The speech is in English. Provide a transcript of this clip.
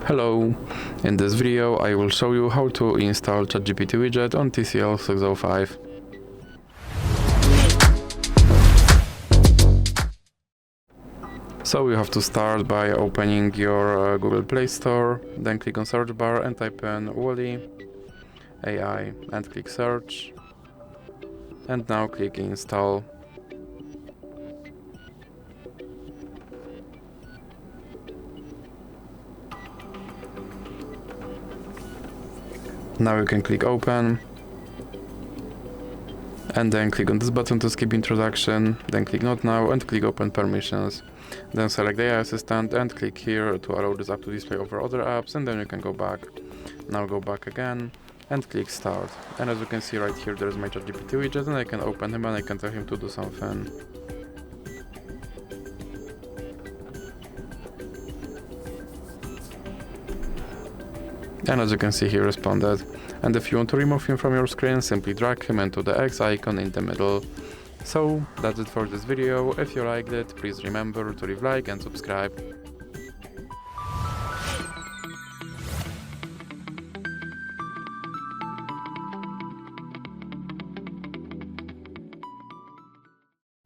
Hello, in this video I will show you how to install ChatGPT Widget on TCL 605. So you have to start by opening your Google Play Store, then click on search bar and type in Ueli AI and click search, and now click install. Now you can click open and then click on this button to skip introduction, then click not now and click open permissions. Then select the AI assistant and click here to allow this app to display over other apps, and then you can go back. Now go back again and click start. And as you can see right here, there is my ChatGPT widget, and I can open him and I can tell him to do something. And as you can see, he responded. And if you want to remove him from your screen, simply drag him into the X icon in the middle. So that's it for this video. If you liked it, please remember to leave a like and subscribe.